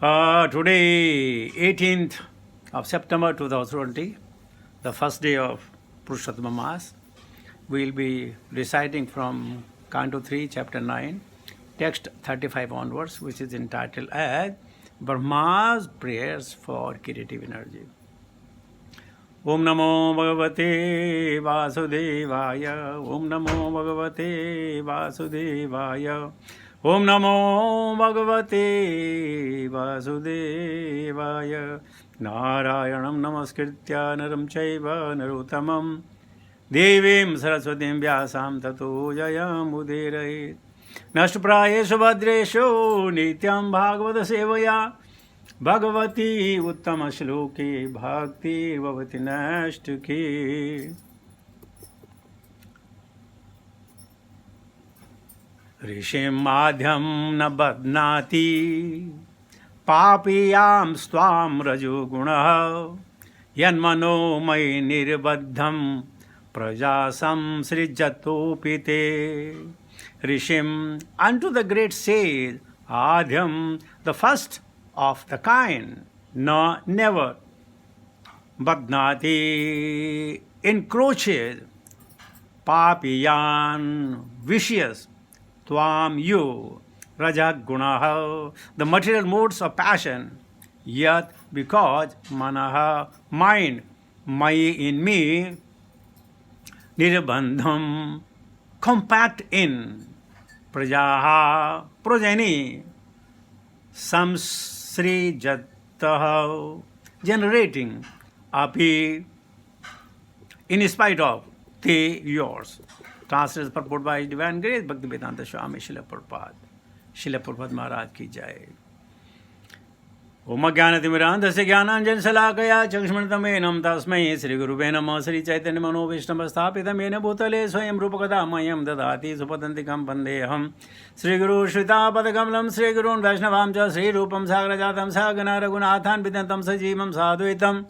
Today, 18th of September 2020, the first day of Purushottama Mass, we will be reciting from Canto 3, Chapter 9, text 35 onwards, which is entitled as Brahma's Prayers for Creative Energy. Om Namo Bhagavate Vasudevaya. Om Namo Bhagavate Vasudevaya. Om Namo Bhagavate Vasudevaya. Narayanam Namaskritya Naram Chaiva Narottamam Devim Saraswatim Vyasam Tato Jayam Udirayet. Nashprayeshu Bhadreshu Nityam Bhagavata Sevaya Bhagavati Uttama Shloke Bhakti Bhavati Nashtuke. Rishim Madhyam na badnati Papiyam Swam Raju Gunaha Yanmano Mai Nirbaddham Prajasam Srijatopite. Rishim, unto the great sage Adhyam, the first of the kind, no, never. Badnati, encroaches. Papiyan, vicious. Tvam, you. Rajak gunaha, the material modes of passion. Yet, because manaha, mind, maya in me, nirbandham, compact in. Prajaha, progeny. Samsrijataha, generating. Api, in spite of, te, yours. Translated purport by His Divine Grace, Bhaktivedanta Swami Srila Prabhupada. Srila Prabhupada Maharaj ki jai. Om Jnanatimirandhasya Jnananjana Salakaya Chakshmanitam Tasmai Sri Gurube Namah Sri Chaitanya Mano Vishnava Sthapitam Yena Bhutale Swayam Rupakada Mayam Dadati Supatantikam Pandeham Sri Guru Shrita Padakamalam Sri Gurun Vaishnavam Cha Sri Rupam Sagrajatam Sagana Raghunathan Vidantam Sajivam Sadhuitam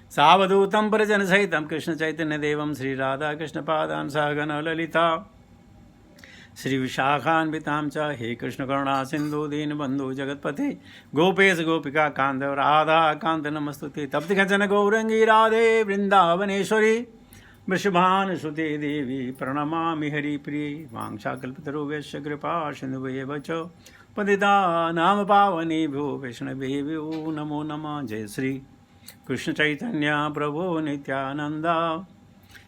Savadutam Parajana Sahitam Krishna Chaitanya Devam Sri Radha Krishna Padan Sagana Lalita Sri Vishakhan Vitamcha He Krishna Karuna Sindhu Deen Bandhu Jagatpati Gopes Gopika Kanda Radha Kanda Namastuti Tapti Kachana Gaurangi Radhe Vrindavaneshwari Vrishabhan Shuti Devi Pranamami Hari Pri Vangsha Kalpataru Vesha Kripa Sindhu Vacho Padita Nama Pavani Bhu Vaishnavevi Namo Nama Jai Sri Krishna Chaitanya Prabhu Nityananda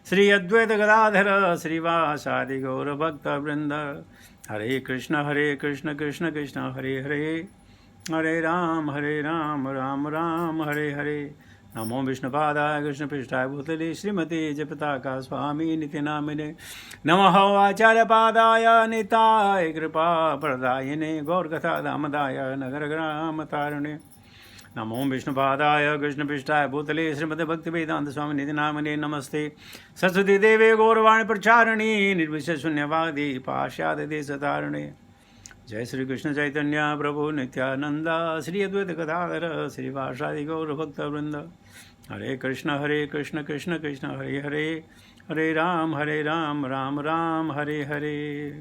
Sri Advaita Gadadhara Srivasadi Gaura Bhakta Vrinda Hare Krishna Krishna Krishna Hare Hare Hare Ram Ram Ram Hare Hare Namo Vishnupada Krishna Prishthaya Bhutale Srimati Japataka Swami Nityanamine Namaho Acharya Padaya Nitai Kripa Pradayane Gaurgatha Damadaya Nagaragrama Tarane Namo Vishnupadaya Krishna Prishthaya Bhutale Srimati Bhaktivedanta Swami Nityanamine Namaste Saraswati Devi Gauravani Pracharani Nirvishya Shunyavadi Pashyada Desatarane Jai Sri Krishna Chaitanya Prabhu Nityananda Sri Advaita Gadadhara Sri Vasadi Gaura Bhakta Vrinda Hare Krishna Krishna Krishna Hare Hare Hare Ram Ram Ram Hare Hare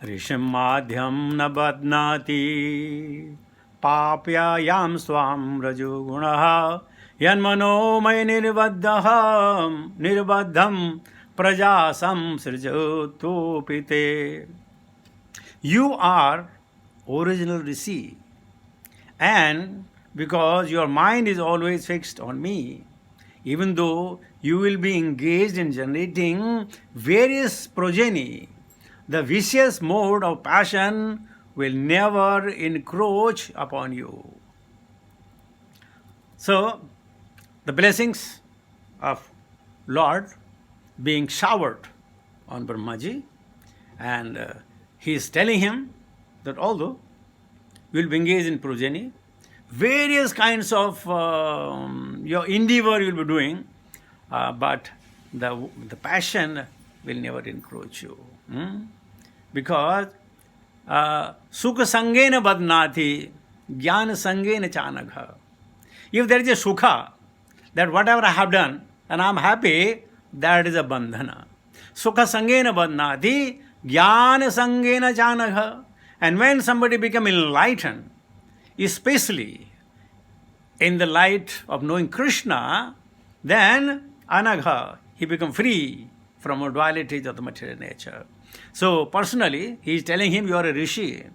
Rishim Madhyam na badnati Papyayam swam raju gunaha yanmano may nirbaddham prajasam srijatopite. You are original Rishi, and because your mind is always fixed on me, even though you will be engaged in generating various progeny, the vicious mode of passion will never encroach upon you. So, the blessings of Lord being showered on Brahmaji, and he is telling him that although you will be engaged in progeny, various kinds of your endeavor you will be doing, but the passion will never encroach you. Because Sukha Sangena Badnati, Jnana Sangena Chanagha. If there is a Sukha, that whatever I have done and I am happy, that is a bandhana. Sukha Sangena Badnati, Jnana Sangena Chanagha. And when somebody becomes enlightened, especially in the light of knowing Krishna, then Anagha, he become free from the dualities of the material nature. So personally, he is telling him, you are a rishi.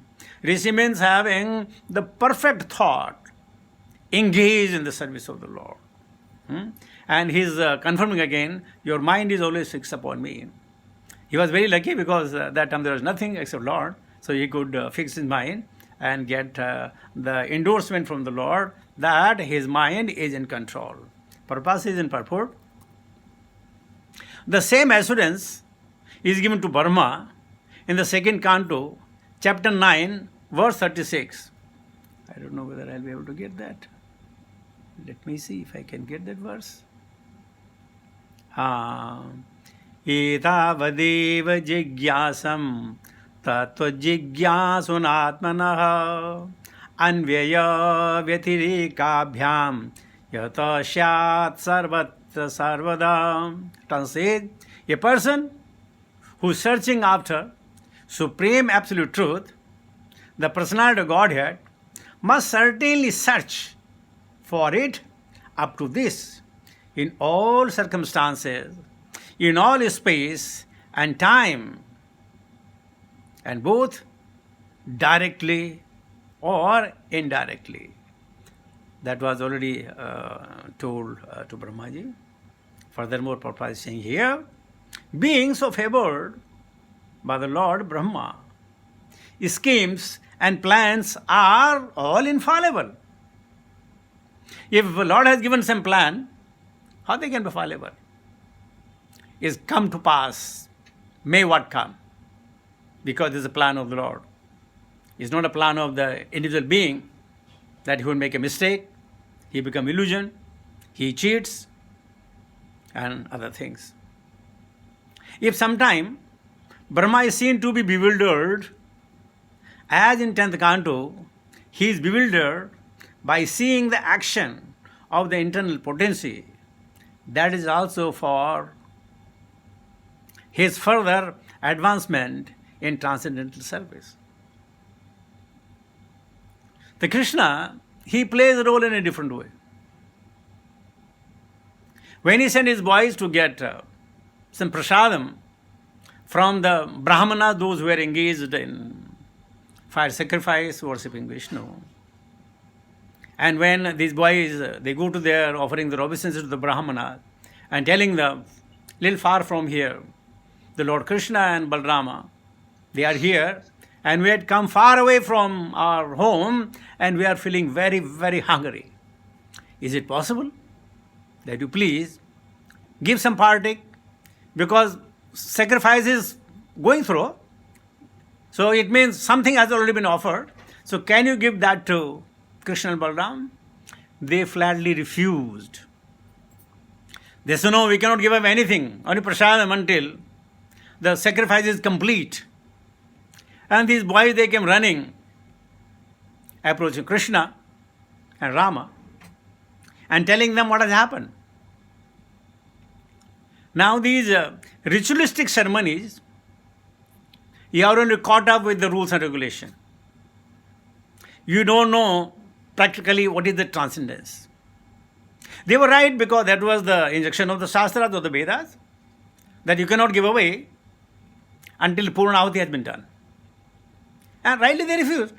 Rishi means having the perfect thought, engaged in the service of the Lord. And he is confirming again, your mind is always fixed upon me. He was very lucky because that time there was nothing except Lord. So he could fix his mind and get the endorsement from the Lord that his mind is in control. Purpose is in purport. The same assurance is given to Brahma in the second canto, chapter 9, verse 36. I don't know whether I'll be able to get that. Let me see if I can get that verse. एतावदेव जिज्ञासं तत्त्वजिज्ञासुनात्मनः अन्व्यय व्यतिरेकाभ्यां यतः स्यात् सर्वत्र सर्वदा. Translate, a person who is searching after supreme absolute truth, the personality of Godhead, must certainly search for it up to this in all circumstances, in all space and time, and both directly or indirectly. That was already told to Brahmaji. Furthermore, Prabhupada is saying here, being so favored by the Lord Brahma, schemes and plans are all infallible. If the Lord has given some plan, how they can be fallible? Is come to pass, may what come, because it's a plan of the Lord. It's not a plan of the individual being that he will make a mistake, he become illusion, he cheats, and other things. If sometime Brahma is seen to be bewildered, as in 10th canto, he is bewildered by seeing the action of the internal potency. That is also for his further advancement in transcendental service. The Krishna, he plays a role in a different way. When he sent his boys to get some prasadam from the Brahmanas, those who were engaged in fire sacrifice, worshipping Vishnu, and when these boys, they go to there offering the obeisances to the Brahmanas and telling them, little far from here, the Lord Krishna and Balarama, they are here, and we had come far away from our home, and we are feeling very, very hungry. Is it possible that you please give some partake, because sacrifice is going through, so it means something has already been offered. So can you give that to Krishna and Balaram? They flatly refused. They said, no, we cannot give up anything, only prasadam until the sacrifice is complete. And these boys, they came running, approaching Krishna and Rama and telling them what has happened. Now these ritualistic ceremonies, you are only caught up with the rules and regulation. You don't know practically what is the transcendence. They were right because that was the instruction of the Shastras or the Vedas, that you cannot give away until Purna Ahuti has been done. And rightly they refused.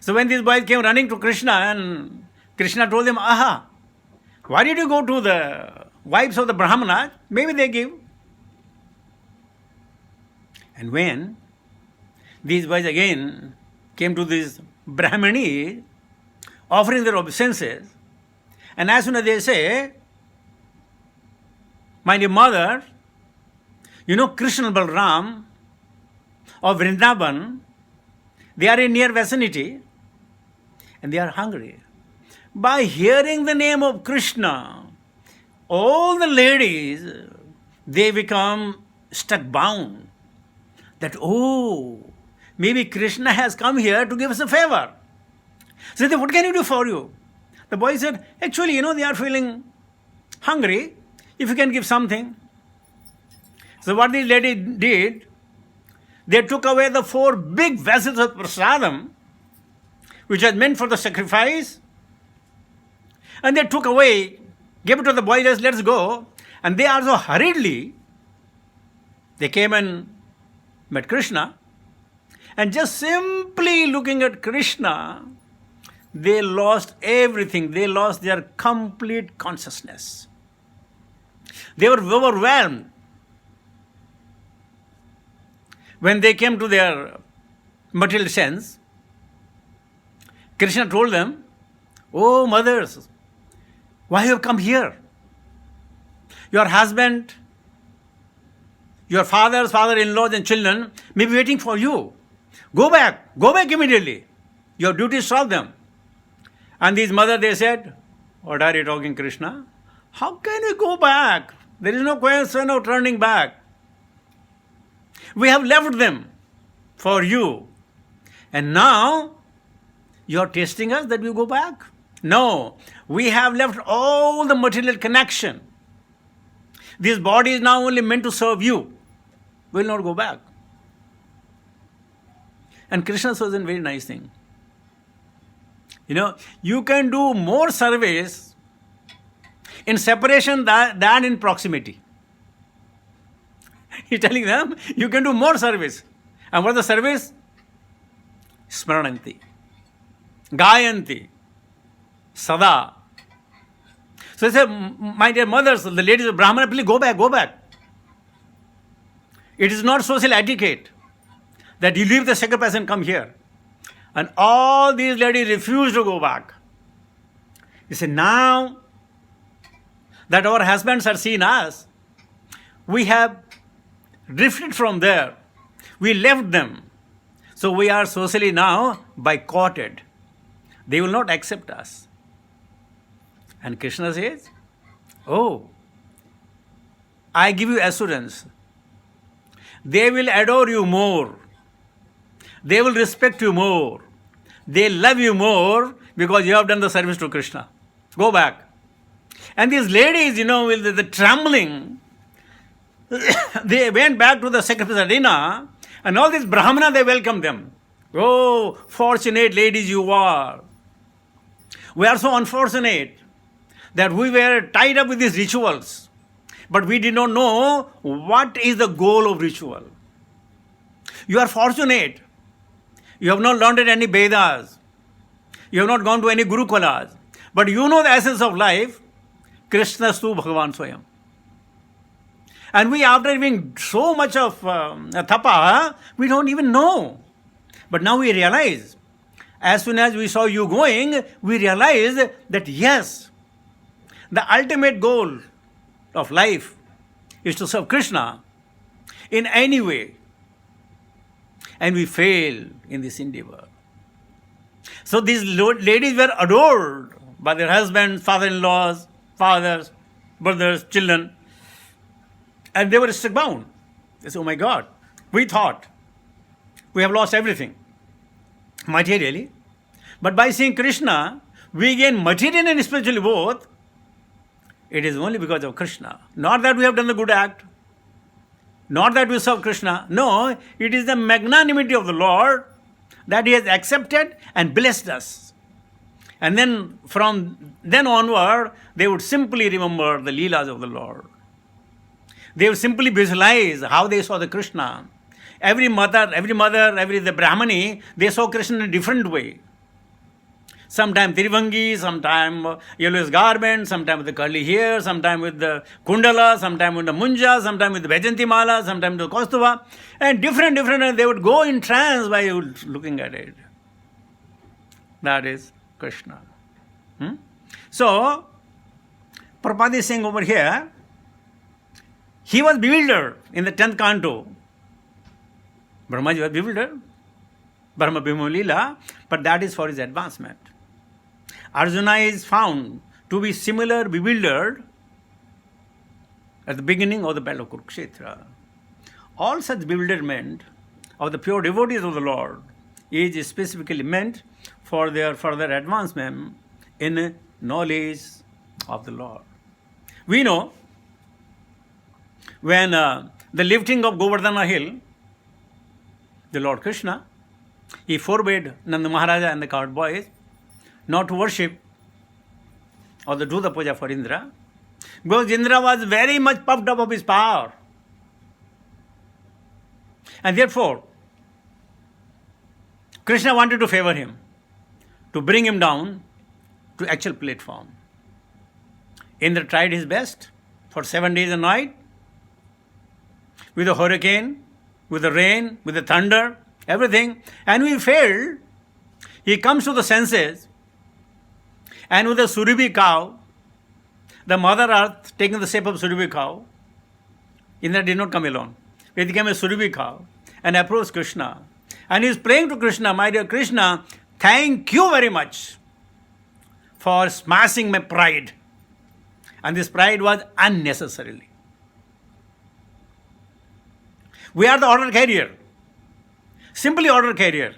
So when these boys came running to Krishna, and Krishna told them, aha, why did you go to the wives of the Brahmanas? Maybe they give. And when these boys again came to this Brahmani offering their obeisances, and as soon as they say, my dear mother, you know Krishna and Balaram of Vrindavan, they are in near vicinity and they are hungry. By hearing the name of Krishna, all the ladies, they become stuck bound. That, oh, maybe Krishna has come here to give us a favor. So they, what can you do for you? The boy said, actually, they are feeling hungry. If you can give something. So what these ladies did, they took away the 4 big vessels of prasadam which was meant for the sacrifice, and they took away, gave it to the boys, let's go. And they also hurriedly, they came and met Krishna, and just simply looking at Krishna, they lost everything. They lost their complete consciousness. They were overwhelmed. When they came to their material sense, Krishna told them, "Oh mothers, why have you come here? Your husband, your fathers, father-in-laws and children may be waiting for you. Go back immediately. Your duty is solve them." And these mothers, they said, "What are you talking, Krishna? How can we go back? There is no question of turning back. We have left them for you. And now you are testing us that we go back? No, we have left all the material connection. This body is now only meant to serve you. We will not go back." And Krishna says a very nice thing. You can do more service in separation than in proximity. He's telling them, you can do more service. And what is the service? Smarananti, Gayanti, Sada. So he said, "My dear mothers, the ladies of Brahmana, please go back. It is not social etiquette that you leave the sacrifice and come here." And all these ladies refused to go back. He said, "Now that our husbands have seen us, we have drifted from there. We left them. So we are socially now boycotted. They will not accept us." And Krishna says, "Oh, I give you assurance. They will adore you more. They will respect you more. They love you more because you have done the service to Krishna. Go back." And these ladies, with the trembling, they went back to the sacrifice arena, and all these Brahmana, they welcomed them. "Oh, fortunate ladies you are. We are so unfortunate that we were tied up with these rituals, but we did not know what is the goal of ritual. You are fortunate. You have not learned any Vedas. You have not gone to any Gurukulas. But you know the essence of life. Krishnastu Bhagavan Swayam." And we, after having so much of tapa, we don't even know. But now we realize, as soon as we saw you going, we realized that yes, the ultimate goal of life is to serve Krishna in any way. And we fail in this endeavor. So these ladies were adored by their husbands, father-in-laws, fathers, brothers, children. And they were strict bound. They said, "Oh my God, we thought we have lost everything materially. But by seeing Krishna, we gain material and spiritually both. It is only because of Krishna. Not that we have done the good act. Not that we serve Krishna. No, it is the magnanimity of the Lord that He has accepted and blessed us." And then from then onward, they would simply remember the Leelas of the Lord. They would simply visualize how they saw the Krishna. Every mother, every the Brahmani, they saw Krishna in a different way. Sometimes Tirivangi, sometimes yellowish garment, sometimes with the curly hair, sometimes with the kundala, sometimes with the munja, sometimes with the Vajanti mala, sometimes with the Kaustuva. And different, they would go in trance by looking at it. That is Krishna. So, Prabhupada is saying over here, he was bewildered in the 10th canto. Brahmaji was bewildered. Brahma Bhima Leela, but that is for his advancement. Arjuna is found to be similar bewildered at the beginning of the battle of Kurukshetra. All such bewilderment of the pure devotees of the Lord is specifically meant for their further advancement in knowledge of the Lord. We know when the lifting of Govardhana hill, the Lord Krishna, he forbade Nanda Maharaja and the cowherd boys not to worship or to do the puja for Indra, because Indra was very much puffed up of his power. And therefore, Krishna wanted to favor him, to bring him down to actual platform. Indra tried his best for 7 days and night, with a hurricane, with the rain, with the thunder, everything, and we failed. He comes to the senses, and with a Surabhi cow, the Mother Earth taking the shape of Surabhi cow, Indra did not come alone. He became a Surabhi cow and approached Krishna. And he is praying to Krishna, my dear Krishna, thank you very much for smashing my pride. And this pride was unnecessarily. We are the order carrier, simply order carrier.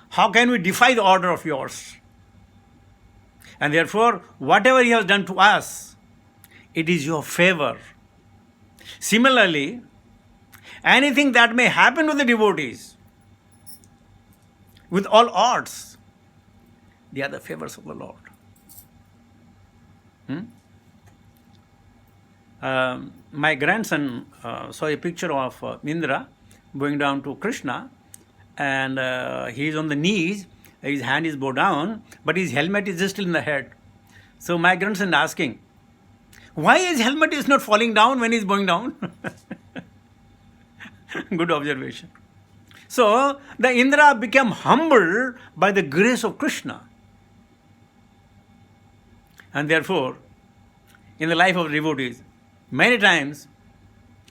How can we defy the order of yours? And therefore, whatever he has done to us, it is your favor. Similarly, anything that may happen to the devotees, with all odds, they are the favors of the Lord. My grandson saw a picture of Indra going down to Krishna, and he is on the knees, his hand is bowed down, but his helmet is just still in the head. So my grandson asking, why his helmet is not falling down when he is going down? Good observation. So the Indra became humble by the grace of Krishna. And therefore, in the life of devotees, many times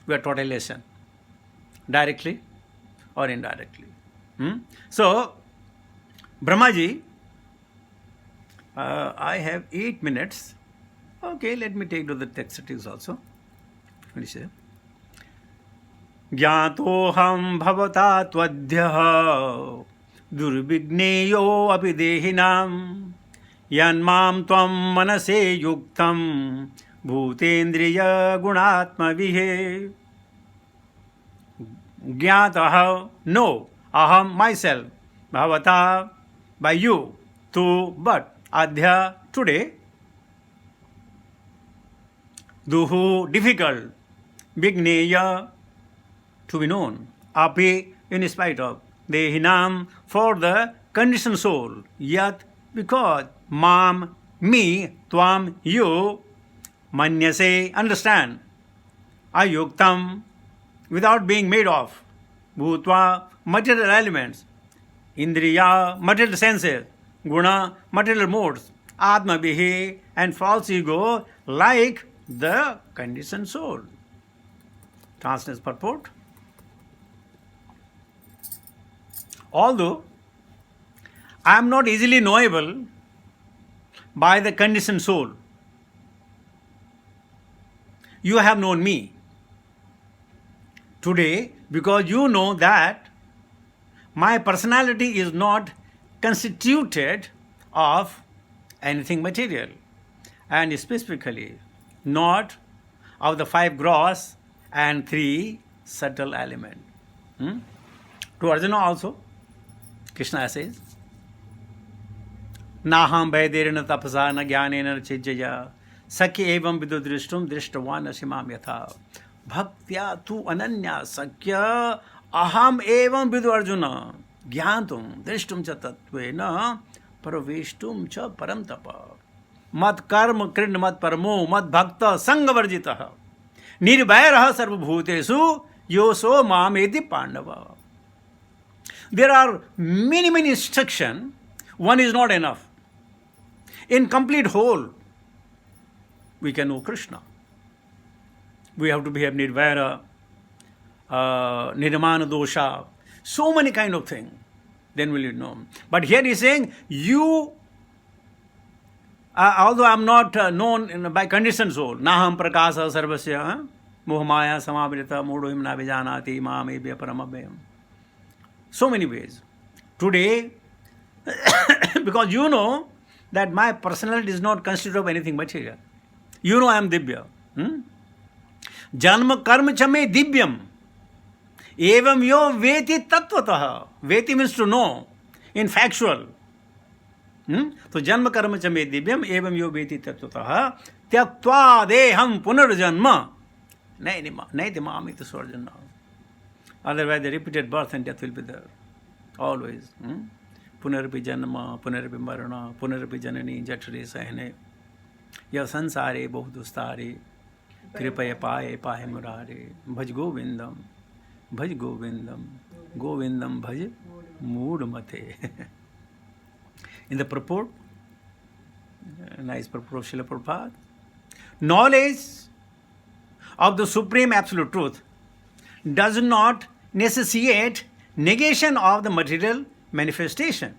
we are taught a lesson, directly or indirectly. So, Brahmaji, I have 8 minutes. Okay, let me take to the text it is also. What do you say? Jnatoham bhavata tvadyah durvigneyo api dehinam yanmam tvam manase yuktam bhutendriya gunatma vihe. Jnatah, no, aham, myself, bhavata, by you, to, but, adhya, today, duhu, difficult, vigneya, to be known, api, in spite of, dehinam, for the conditioned soul, yat, because, mam, me, tvam, you, manyase, understand, ayuktam, without being made of, bhutva, material elements, indriya, material senses, guna, material modes, atma bihi, and false ego, like the conditioned soul. Translation purport. Although I am not easily knowable by the conditioned soul, you have known me today because you know that my personality is not constituted of anything material, and specifically not of the 5 gross and 3 subtle elements. To Arjuna also, Krishna says, Naham Vaiderina tapasa na jnanena chijjaya sakya evam vidudrishtum drishtavan asimam yatha bhaktya tu ananya sakya aham evam vidu Arjuna jnantum drishtum cha tattvena praveshtum cha param tapa mat karma krind mat paramo mat bhakta sangavarjitah nirvairah sarvabhutesu yoso mameti pandava. There are many instructions. One is not enough. In complete whole, we can know Krishna. We have to behave nirvaira, nirmana dosha, so many kind of things. Then will you know. But here he is saying, you, although I am not known by conditioned soul, naham prakasa sarvasya, mohamaya samavrita modohim na vijanati mamebhya paramabhyam. So many ways. Today, because you know that my personality is not constituted of anything material. You know I am Dibya. Janma karma chame Dibyam. Evam yo veti tattvataha. Veti means to know. in factual. तो जन्म कर्म च मे दिव्यम एवं यो वेति तत्वतः त्यक्त्वा देहम पुनर्जन्म नैति मामिति स्वर्जन. Otherwise, the repeated birth and death will be there always. पुनरपि जन्म पुनरपि मरण पुनरपि जननी जठरे सहने यह संसारे बहु दुस्तारे कृपया पाए पाए मुरारे भज गोविंदम गोविंदम भज मूढ़ मते. In the purport, nice purport of Srila Prabhupada, knowledge of the Supreme Absolute Truth does not necessitate negation of the material manifestation,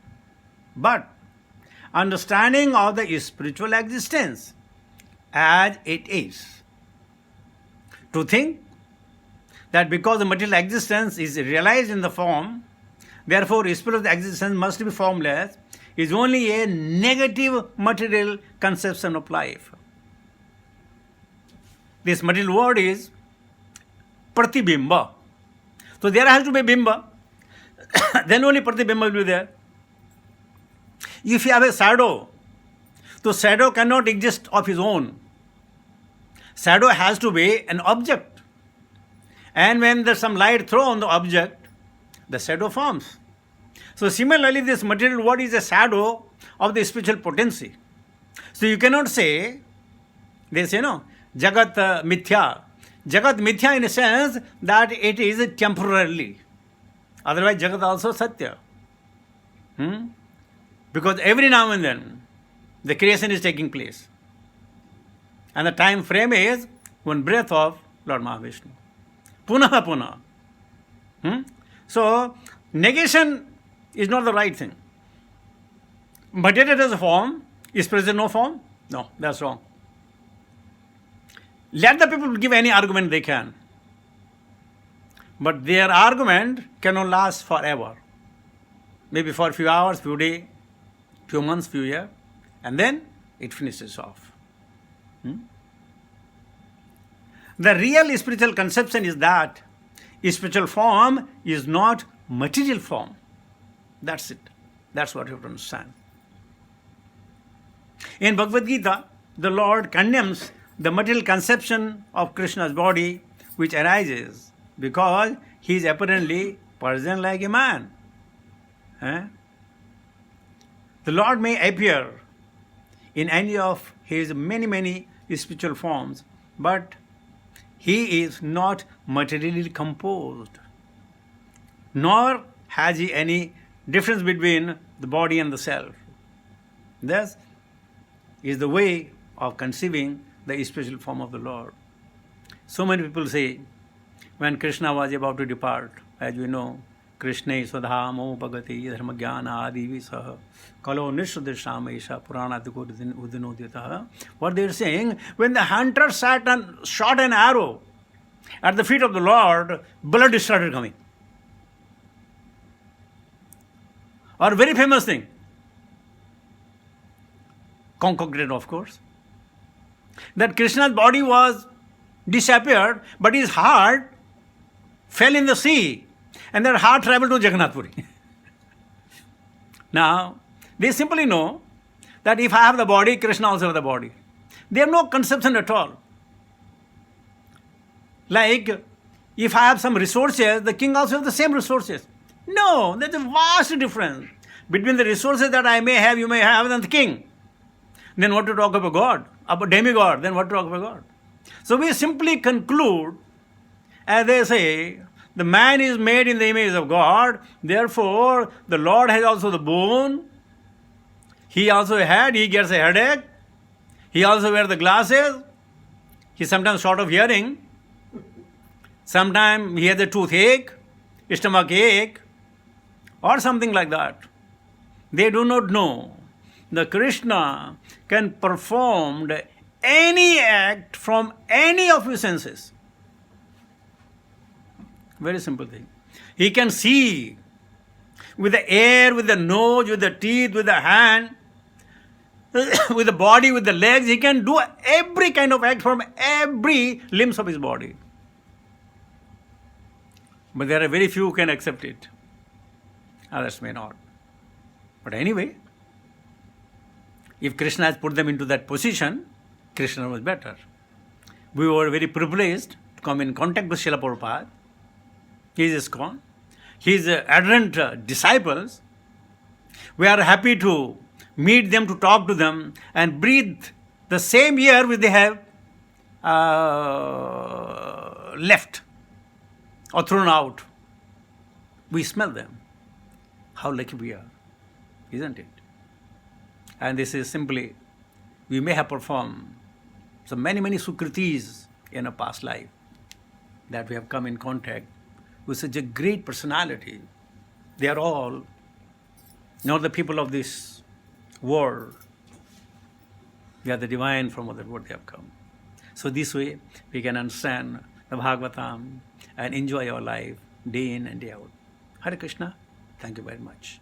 but understanding of the spiritual existence as it is. To think that because the material existence is realized in the form, therefore spiritual existence must be formless, is only a negative material conception of life. This material word is pratibimba. So there has to be bimba, then only pratibimba will be there. If you have a shadow, so shadow cannot exist of his own. Shadow has to be an object. And when there's some light thrown on the object, the shadow forms. So similarly, this material world is a shadow of the spiritual potency. So you cannot say this, Jagat Mithya. Jagat Mithya in a sense that it is temporarily. Otherwise, Jagat also Satya. Because every now and then, the creation is taking place. And the time frame is one breath of Lord Mahavishnu. Punah. So, negation is not the right thing. Material as a form, is present no form? No, that's wrong. Let the people give any argument they can. But their argument cannot last forever. Maybe for a few hours, few days, few months, few years, and then it finishes off. The real spiritual conception is that spiritual form is not material form. That's it. That's what you have to understand. In Bhagavad Gita, the Lord condemns the material conception of Krishna's body which arises because he is apparently present like a man. The Lord may appear in any of his many spiritual forms, but he is not materially composed, nor has he any difference between the body and the self. Thus is the way of conceiving the spiritual form of the Lord. So many people say, when Krishna was about to depart, as we know, Krishna Swadhamo Bhagati Dharma Jnana Adi Visaha Kalo Nishradisham Isha Puranatiko Udinoditaha. What they are saying, when the hunter sat and shot an arrow at the feet of the Lord, blood started coming. Or very famous thing, concocted of course, that Krishna's body was disappeared, but his heart fell in the sea, and that heart traveled to Jagannath Puri. Now, they simply know that if I have the body, Krishna also has the body. They have no conception at all. Like, if I have some resources, the king also has the same resources. No, there's a vast difference between the resources that I may have, you may have, and the king. Then what to talk about God? About demigod, then what to talk about God? So we simply conclude, as they say, the man is made in the image of God, therefore the Lord has also the bone, he gets a headache, he also wears the glasses, he's sometimes short of hearing, sometimes he has a toothache, stomach ache, or something like that. They do not know that Krishna can perform any act from any of his senses. Very simple thing. He can see with the ear, with the nose, with the teeth, with the hand, with the body, with the legs. He can do every kind of act from every limbs of his body. But there are very few who can accept it. Others may not. But anyway, if Krishna has put them into that position, Krishna was better. We were very privileged to come in contact with Srila Prabhupada. He is ISKCON. His adherent disciples. We are happy to meet them, to talk to them, and breathe the same air which they have left or thrown out. We smell them. How lucky we are, isn't it? And this is simply, we may have performed so many sukritis in a past life that we have come in contact with such a great personality. They are all not the people of this world. They are the divine from other world they have come. So this way we can understand the Bhagavatam and enjoy our life day in and day out. Hare Krishna. Thank you very much.